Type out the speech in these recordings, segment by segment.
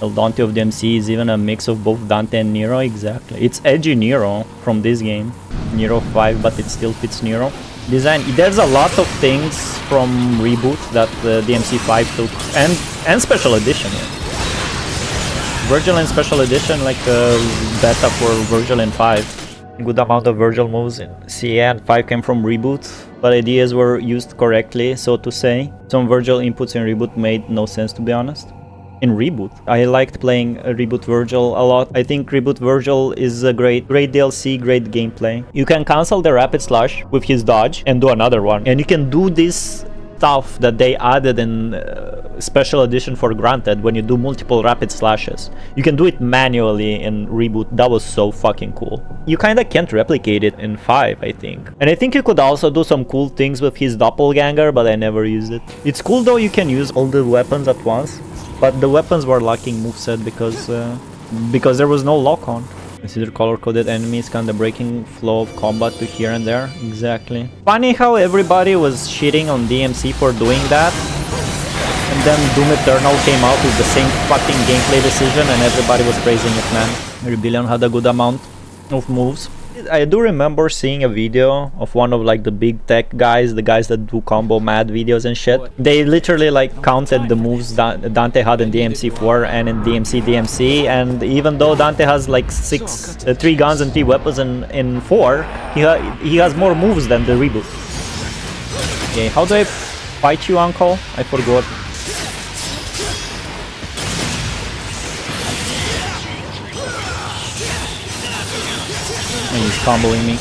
El Dante of DMC is even a mix of both Dante and Nero, exactly. It's edgy Nero from this game. Nero 5, but it still fits Nero. Design, there's a lot of things from Reboot that DMC 5 took, and Special Edition, yeah. Virgil and Special Edition, like beta for Virgil and 5. Good amount of Virgil moves in CA and 5 came from Reboot, but ideas were used correctly, so to say. Some Virgil inputs in Reboot made no sense, to be honest. In Reboot, I liked playing Reboot Virgil a lot. I think Reboot Virgil is a great DLC, great gameplay. You can cancel the Rapid Slash with his dodge and do another one. And you can do this stuff that they added in Special Edition for Granted when you do multiple Rapid Slashes. You can do it manually in Reboot. That was so fucking cool. You kinda can't replicate it in 5, I think. And I think you could also do some cool things with his Doppelganger, but I never used it. It's cool though, you can use all the weapons at once. But the weapons were lacking moveset because there was no lock-on. Consider color-coded enemies kinda breaking flow of combat to here and there. Exactly. Funny how everybody was shitting on DMC for doing that. And then Doom Eternal came out with the same fucking gameplay decision and everybody was praising it, man. Rebellion had a good amount of moves. I do remember seeing a video of one of like the big tech guys, the guys that do combo mad videos and shit. They literally like counted the moves that Dante had in DMC 4 and in DMC, and even though Dante has like 3 guns and 3 weapons in 4, he has more moves than the Reboot. Okay, how do I fight you, Uncle? I forgot. He's comboing me.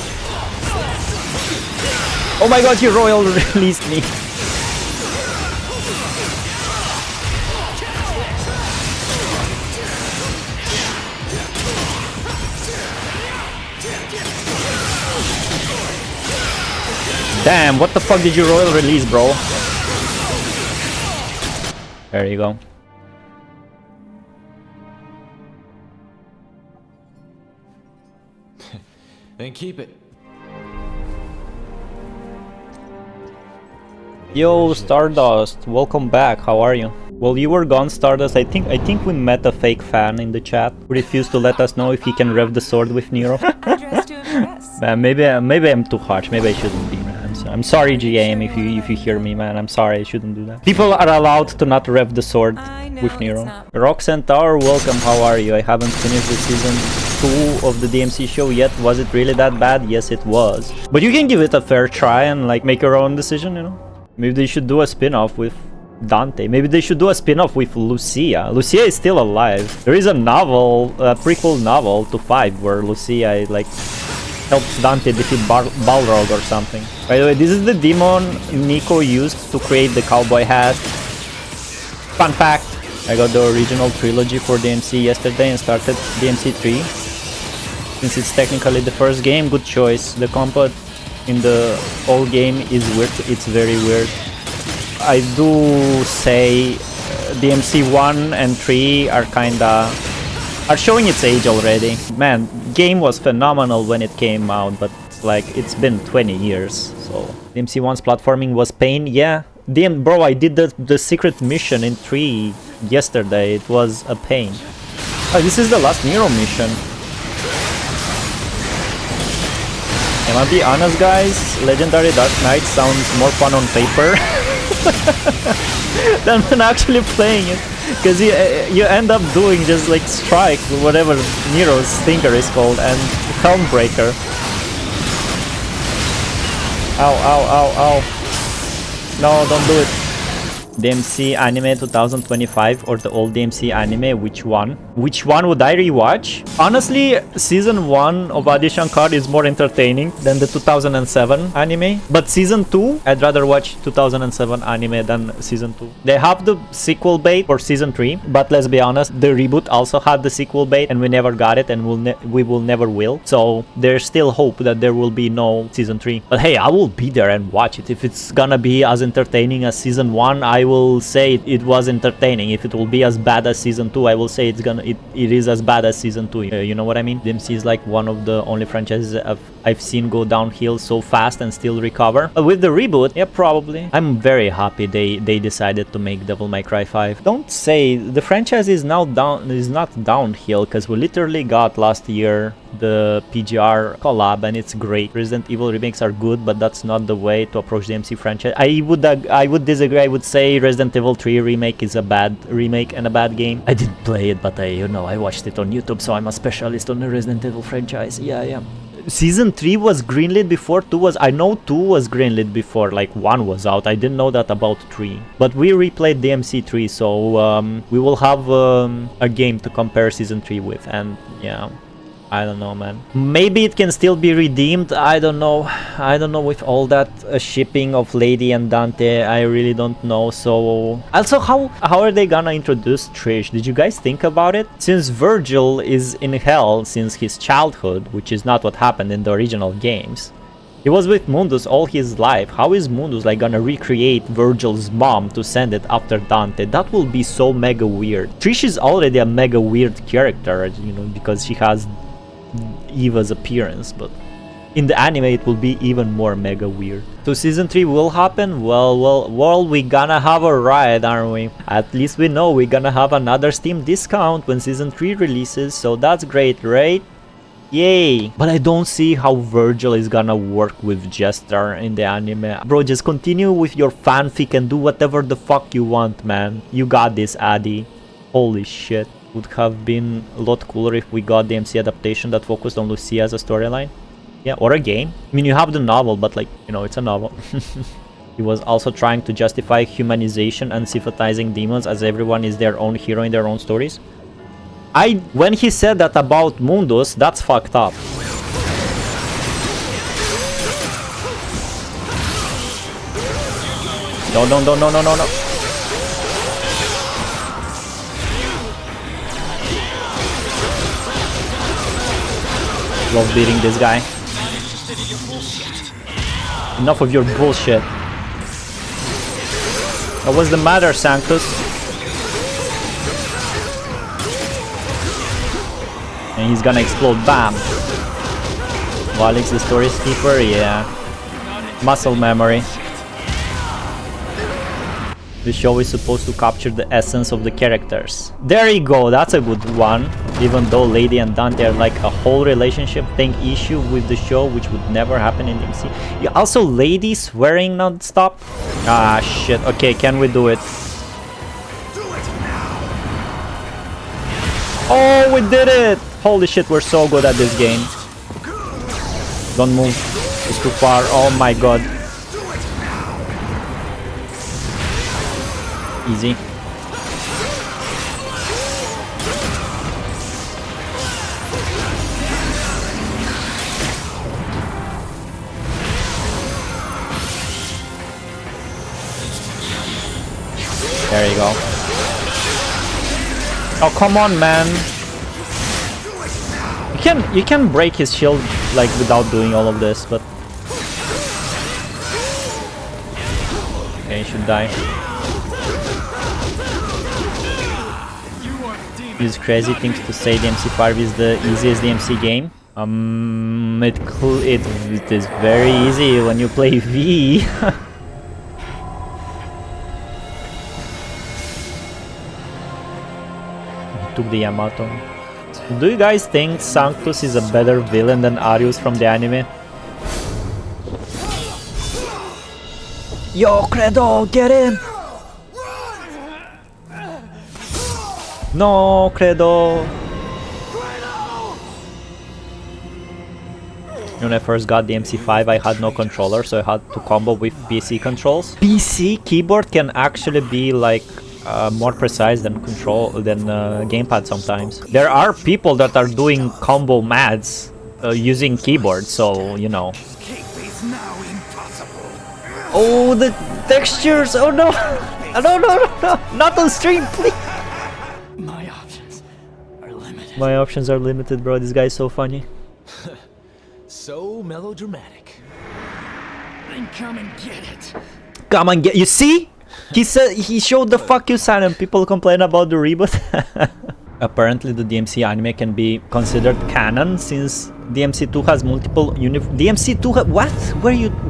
Oh my god, he royal released me. Damn, what the fuck did you royal release, bro? There you go. Then keep it. Yo, Stardust, welcome back. How are you? Well, you were gone, Stardust. I think we met a fake fan in the chat who refused to let us know if he can rev the sword with Nero. Man, maybe I'm too harsh. Maybe I shouldn't be, man. I'm sorry, GM, if you hear me, man. I'm sorry. I shouldn't do that. People are allowed to not rev the sword with Nero. Rock Centaur, welcome. How are you? I haven't finished the season 2 of the DMC show yet. Was it really that bad? Yes, it was. But you can give it a fair try and like make your own decision, you know? Maybe they should do a spin-off with Dante. Maybe they should do a spin-off with Lucia. Lucia is still alive. There is a novel, a prequel novel to 5 where Lucia like helps Dante defeat Balrog or something. By the way, this is the demon Nico used to create the cowboy hat. Fun fact, I got the original trilogy for DMC yesterday and started DMC 3. Since it's technically the first game, good choice. The combat in the old game is weird. It's very weird. I do say DMC 1 and 3 are showing its age already. Man, game was phenomenal when it came out, but like it's been 20 years. So DMC 1's platforming was pain. Yeah, bro, I did the secret mission in 3 yesterday. It was a pain. Oh, this is the last Nero mission. Can I be honest, guys? Legendary Dark Knight sounds more fun on paper than when actually playing it. Because you end up doing just like Strike, whatever Nero's stinker is called, and Helmbreaker. Ow, ow, ow, ow. No, don't do it. DMC anime 2025 or the old DMC anime, which one? Which one would I rewatch? Honestly, season 1 of Audition Card is more entertaining than the 2007 anime. But season 2, I'd rather watch 2007 anime than season 2. They have the sequel bait for season 3, but let's be honest, the reboot also had the sequel bait and we never got it and we will never will. So there's still hope that there will be no season 3. But hey, I will be there and watch it. If it's gonna be as entertaining as season 1, I I will say it was entertaining. If it will be as bad as season 2, I will say it is as bad as season 2. You know what I mean? DMC is like one of the only franchises I've seen go downhill so fast and still recover. With the reboot, yeah, probably. I'm very happy they decided to make Devil May Cry 5. Don't say the franchise is now not downhill, because we literally got last year the PGR collab and it's great. Resident Evil remakes are good, but that's not the way to approach the DMC franchise. I would disagree. I would say Resident Evil 3 remake is a bad remake and a bad game. I didn't play it, but I watched it on YouTube, so I'm a specialist on the Resident Evil franchise. Yeah. Season 3 was greenlit before 2 was... I know 2 was greenlit before, like 1 was out. I didn't know that about 3. But we replayed DMC 3, so we will have a game to compare Season 3 with. And yeah, I don't know, man. Maybe it can still be redeemed. I don't know. I don't know with all that shipping of Lady and Dante. I really don't know. So also, how are they gonna introduce Trish? Did you guys think about it? Since Virgil is in hell since his childhood, which is not what happened in the original games. He was with Mundus all his life. How is Mundus like gonna recreate Virgil's mom to send it after Dante? That will be so mega weird. Trish is already a mega weird character, you know, because she has Eva's appearance, but in the anime it will be even more mega weird. So season 3 will happen? Well, we gonna have a ride, aren't we? At least we know we're gonna have another Steam discount when season 3 releases, so that's great, right? Yay! But I don't see how Virgil is gonna work with Jester in the anime. Bro, just continue with your fanfic and do whatever the fuck you want, man. You got this, Addy. Holy shit. Would have been a lot cooler if we got the DMC adaptation that focused on Lucia as a storyline. Yeah, or a game. I mean, you have the novel, but like, you know, it's a novel. He was also trying to justify humanization and sympathizing demons as everyone is their own hero in their own stories. When he said that about Mundus, that's fucked up. No. Love beating this guy. Enough of your bullshit. What's the matter, Sanctus? And he's gonna explode. Bam! Valics the story keeper, yeah. Muscle memory. The show is supposed to capture the essence of the characters. There you go, that's a good one. Even though Lady and Dante are like a whole relationship thing issue with the show, which would never happen in DMC. Yeah, also Lady swearing non-stop. Ah shit, okay, can we do it? Oh, we did it! Holy shit, we're so good at this game. Don't move, it's too far, oh my god. Easy. There you go. Oh, come on, man. You can break his shield like without doing all of this, but okay, he should die. Use crazy things to say DMC 5 is the easiest DMC game. It is very easy when you play V. Took the Yamato. Do you guys think Sanctus is a better villain than Arius from the anime? Yo, Credo, get in! No, Credo! When I first got the MC5, I had no controller, so I had to combo with PC controls. PC keyboard can actually be like more precise than gamepad sometimes. There are people that are doing combo mads using keyboard, so you know. Oh, the textures! Oh no! No! Not on stream, please! My options are limited, bro. This guy's so funny. So melodramatic. Then come and get it. Come and get. You see? He said he showed the fuck you sign and people complain about the reboot. Apparently the DMC anime can be considered canon since DMC2 has multiple DMC2 what?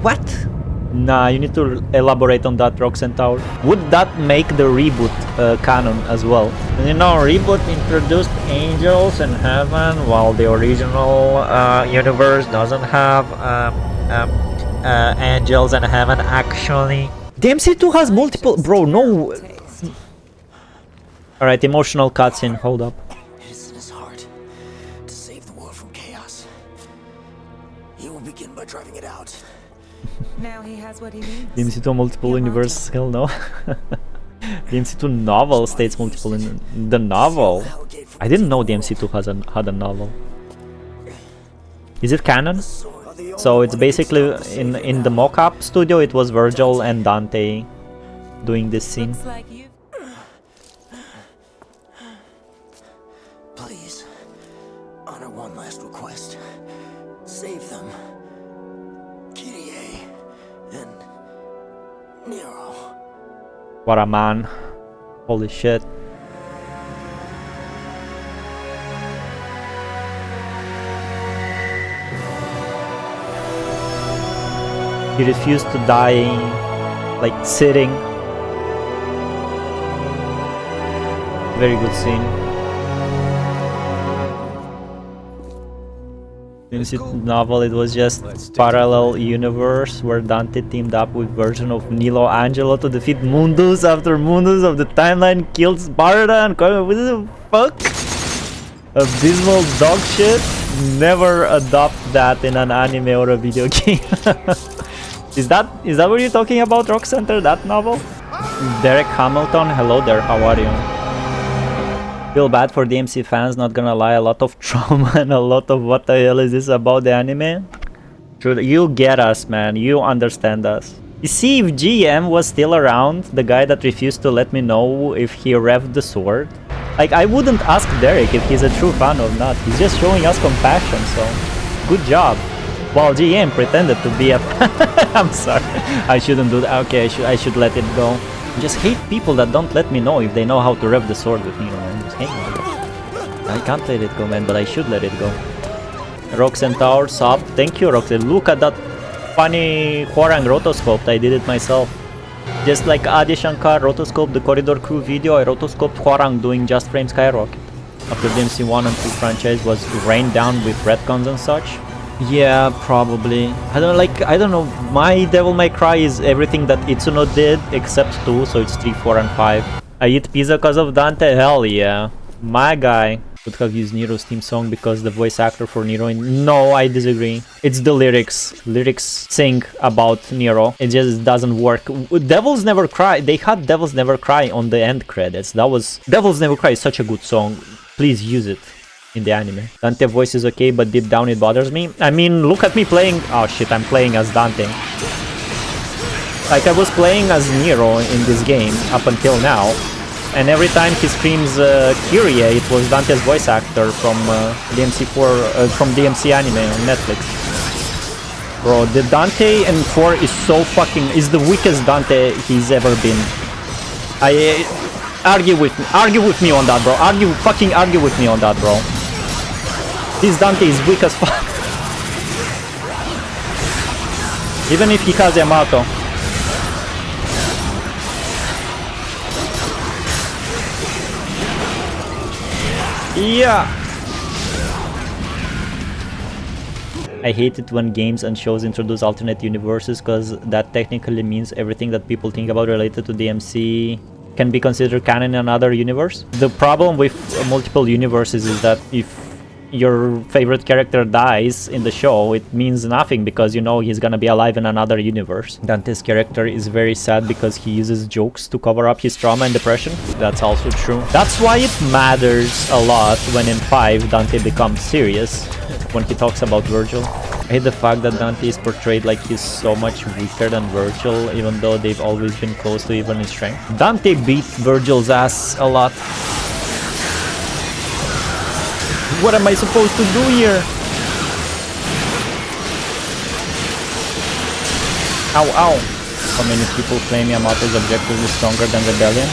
What? Nah, you need to elaborate on that, Rock Centaur. Would that make the reboot canon as well? You know, reboot introduced angels in heaven while the original universe doesn't have angels in heaven actually. DMC2 has multiple... Bro, no... Alright, emotional cutscene, hold up. It is in his heart to save the world from chaos. He will begin by driving it out. Now he has what he needs. DMC2 multiple universe, hell no. DMC2 novel states multiple in the novel. I didn't know DMC2 had a novel. Is it canon? So it's basically in the mock-up studio it was Virgil and Dante doing this scene. Looks like you. Please, honor one last request. Save them. Kyrie and Nero. What a man. Holy shit. He refused to die, like sitting. Very good scene. In the novel, it was just parallel universe where Dante teamed up with version of Nilo Angelo to defeat Mundus after Mundus of the timeline killed Sparta and what the fuck? Abysmal dog shit. Never adopt that in an anime or a video game. Is that what you're talking about, Rock Center? That novel? Derek Hamilton, hello there, how are you? Feel bad for DMC fans, not gonna lie, a lot of trauma and a lot of what the hell is this about the anime? You get us, man, you understand us. You see, if GM was still around, the guy that refused to let me know if he revved the sword, like, I wouldn't ask Derek if he's a true fan or not. He's just showing us compassion, so good job. While GM pretended to be a I'm sorry, I shouldn't do that. Okay, I should let it go. I just hate people that don't let me know if they know how to rev the sword with me, man. Just hate me. I can't let it go, man, but I should let it go. Rock Centaur, sub. Thank you, Rock. Look at that funny Hwarang rotoscope. I did it myself. Just like Adi Shankar rotoscope the Corridor Crew video, I rotoscoped Hwarang doing Just Frame Skyrocket. After DMC 1 and 2 franchise was rained down with retcons and such. Yeah, probably. I don't know. My Devil May Cry is everything that Itsuno did except 2, so it's 3, 4, and 5. I eat pizza because of Dante? Hell yeah. My guy would have used Nero's theme song because the voice actor for Nero No, I disagree. It's the lyrics. Lyrics sing about Nero. It just doesn't work. Devils Never Cry. They had Devils Never Cry on the end credits. That was... Devils Never Cry is such a good song. Please use it in the anime. Dante voice is okay, but deep down it bothers me. I mean, look at me playing... Oh shit, I'm playing as Dante. Like, I was playing as Nero in this game up until now. And every time he screams Kyrie, it was Dante's voice actor from DMC4, from DMC anime on Netflix. Bro, the Dante in 4 is so fucking... is the weakest Dante he's ever been. Argue with me on that, bro. Fucking argue with me on that, bro. This Dante is weak as fuck. Even if he has Yamato. Yeah. I hate it when games and shows introduce alternate universes, because that technically means everything that people think about related to DMC can be considered canon in another universe. The problem with multiple universes is that if your favorite character dies in the show, it means nothing because you know he's gonna be alive in another universe. Dante's character is very sad because he uses jokes to cover up his trauma and depression. That's also true. That's why it matters a lot when in 5 Dante becomes serious when he talks about Virgil. I hate the fact that Dante is portrayed like he's so much weaker than Virgil, even though they've always been close to even in strength. Dante beat Virgil's ass a lot. What am I supposed to do here? Ow, ow. How many people claim Yamato's objective is stronger than Rebellion?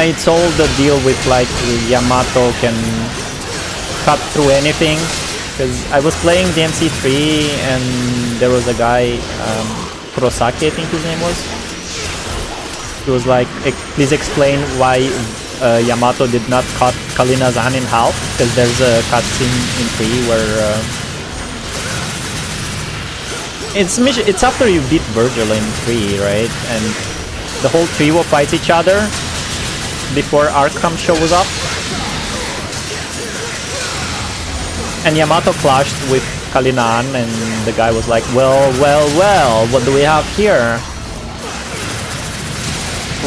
It's all the deal with like Yamato can cut through anything. Because I was playing DMC 3 and there was a guy, Kurosaki I think his name was. He was like, please explain why Yamato did not cut Kalina's hand in half. Because there's a cutscene in 3 where... It's after you beat Virgil in 3, right? And the whole trio fights each other before Arkham shows up. And Yamato clashed with Kalinan and the guy was like, well, what do we have here?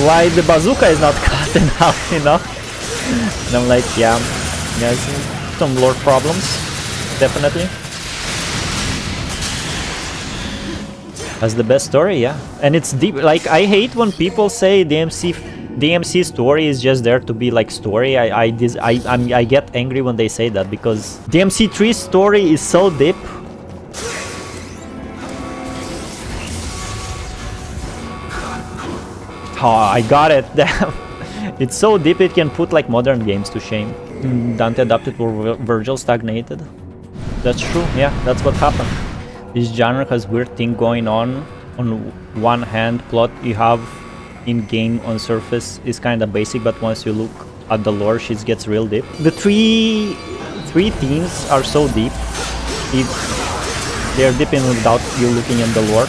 Why the bazooka is not cut in half, you know? And I'm like, yeah, there's some lore problems, definitely. That's the best story, yeah. And it's deep. Like, I hate when people say DMC story is just there to be like story. I get angry when they say that because DMC 3's story is so deep. Oh, I got it. Damn. It's so deep it can put like modern games to shame. Dante adapted where Virgil stagnated. That's true, yeah, that's what happened. This genre has weird thing going on. On one hand, plot you have in-game on surface is kind of basic, but once you look at the lore, shit gets real deep. The three themes are so deep. They're deep in without you looking at the lore.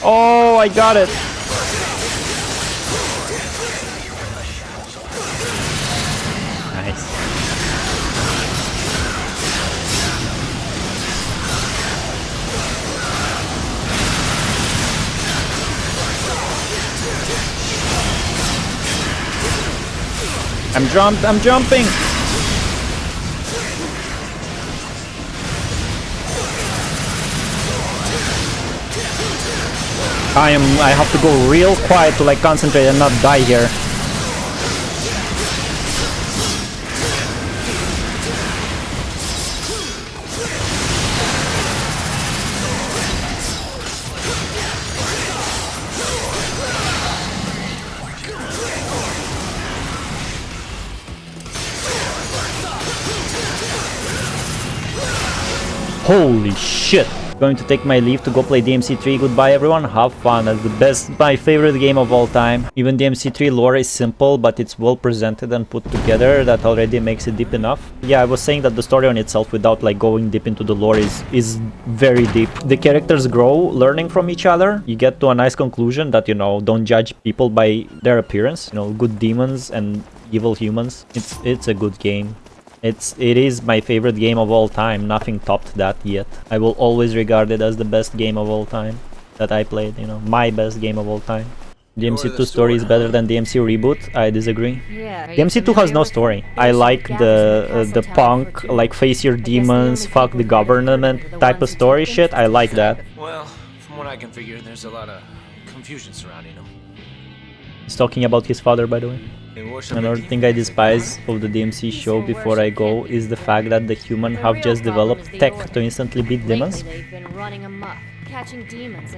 Oh, I got it. Nice. I'm jumping. I have to go real quiet to like concentrate and not die here. Holy shit! Going to take my leave to go play DMC 3. Goodbye everyone, have fun. That's the best, my favorite game of all time. Even DMC 3 lore is simple, but it's well presented and put together. That already makes it deep enough. Yeah, I was saying that the story on itself without like going deep into the lore is very deep. The characters grow, learning from each other. You get to a nice conclusion that, you know, don't judge people by their appearance. You know, good demons and evil humans. It's a good game. It is my favorite game of all time. Nothing topped that yet. I will always regard it as the best game of all time that I played, you know, my best game of all time. DMC 2 story is better than DMC reboot. I disagree. DMC 2 has no story. I like the punk, like face your demons, fuck the government type of story shit. I like that. Well, from what I can figure, there's a lot of confusion surrounding him. He's talking about his father, by the way. Another thing I despise of the DMC show before I go is the fact that the human have just developed tech to instantly beat demons.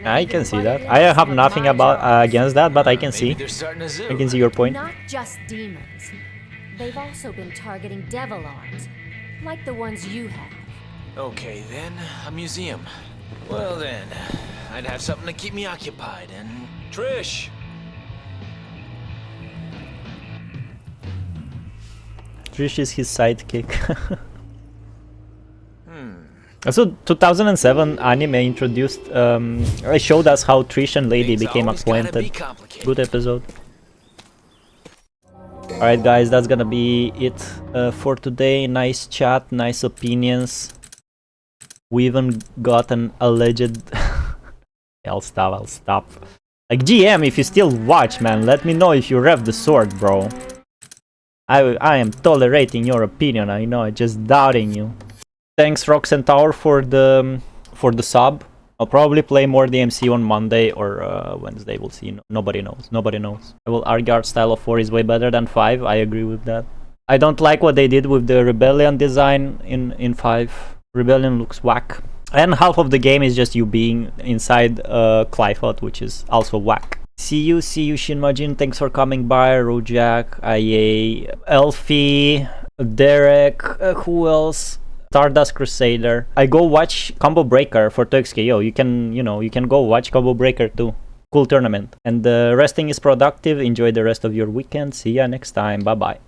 I can see that. I have nothing against that, but I can see. I can see your point. Not just demons. They've also been targeting devil arms, like the ones you have. Okay then, a museum. Well then, I'd have something to keep me occupied and... Trish! Trish is his sidekick. Also, 2007 anime introduced, showed us how Trish and Lady became acquainted. Good episode. Alright guys, that's gonna be it for today. Nice chat, nice opinions. We even got an alleged... I'll stop. Like GM, if you still watch, man, let me know if you rev the sword, bro. I am tolerating your opinion. I know, I'm just doubting you. Thanks, Rock Centaur, for the sub. I'll probably play more DMC on Monday or Wednesday. We'll see. Nobody knows. Nobody knows. I will argue art style of 4 is way better than 5. I agree with that. I don't like what they did with the Rebellion design in 5. Rebellion looks whack. And half of the game is just you being inside Clifot, which is also whack. See you, Shinmajin. Thanks for coming by. Rojak, IA, Elfie, Derek, who else? Stardust Crusader. I go watch Combo Breaker for 2xKO. You can go watch Combo Breaker too. Cool tournament. And resting is productive. Enjoy the rest of your weekend. See ya next time. Bye bye.